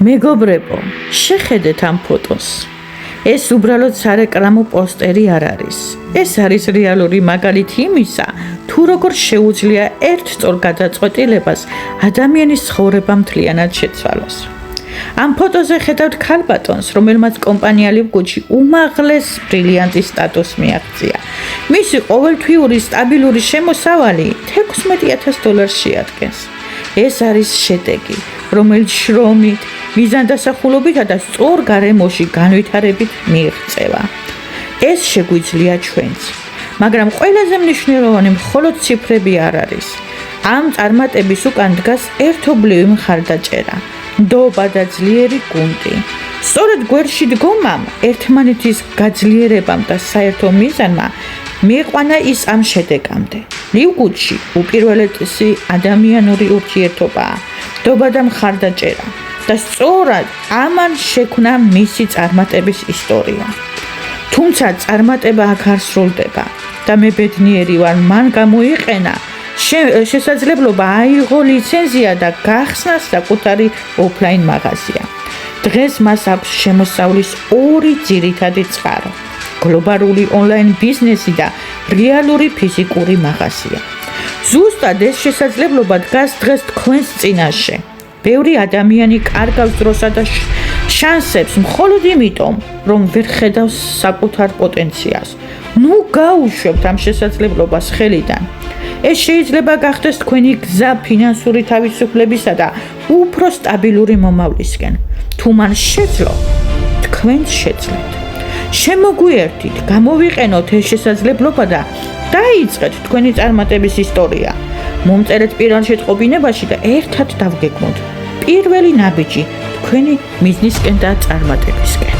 მეგობრებო, შეხედეთ ამ ფოტოს. ეს უბრალოდ სარეკლამო პოსტერი არ არის. ეს არის რეალური მაგალითი იმისა, თუ როგორ შეუძლია ერთ სწორ გადაწყვეტილებას ადამიანის ცხოვრება მთლიანად შეცვალოს. ამ ფოტოზე ხედავთ ქალბატონს, რომელმაც კომპანია ლივგუჩი უმაღლეს ბრილიანტის სტატუსს მიაღწია. მისი ყოველთვიური სტაბილური შემოსავალი $16,000 შეადგენს. ეს არის შედეგი, რომელიც შრომით, მიზანდასახულობითა და სწორ გარემოში განვითარებით მიიღწევა. ეს შეგვიძლია ჩვენც, მაგრამ ყველაზე მნიშვნელოვანი მხოლოდ ციფრები არ არის. ამ წარმატების უკან დგას ერთობლივი მხარდაჭერა, ნდობა და ძლიერი გუნდი. სწორედ გვერდში დგომამ, ერთმანეთის გაძლიერებამ და საერთო მიზანმა მიიყვანა ის ამ შედეგამდე. ლივგუჩი უპირველესი ადამიანური ურთიერთობაა, ნდობა და მხარდაჭერა და სწორად ამან შექმნა მისი წარმატების ისტორია. თუმცა წარმატება აქ არ სრულდება და მე ბედნიერი ვარ, მან გამოიყენა შესაძლებლობა აიღო ლიცენზია და გახსნა საკუთარი ოფლაინ მაღაზია. დღეს მას აქვს შემოსავლის ორი ძირითადი წყარო: გლობალური ონლაინ ბიზნესი და რეალური ფიზიკური მაღაზია. ზუსტად ეს შესაძლებლობა დგას დღეს თქვენს წინაშე. ბევრი ადამიანი კარგავს დროსა და შანსებს მხოლოდ იმიტომ, რომ ვერ ხედავს საკუთარ პოტენციალს. ნუ გაუშვებთ ამ შესაძლებლობას ხელიდან. ეს შეიძლება გახდეს თქვენი გზა ფინანსური თავისუფლებისა და უფრო სტაბილური მომავლისკენ. თუ მან შეძლო, თქვენც შეძლებთ. შემოგვიერთით, გამოვიყენოთ ეს შესაძლებლობა და დაიწყეთ თქვენი წარმატების ისტორია. მომწერეთ პირველ შეტყობინებაში და ერთად დავგეგმოთ პირველი ნაბიჯი თქვენი მიზნისკენ და წარმატებისკენ.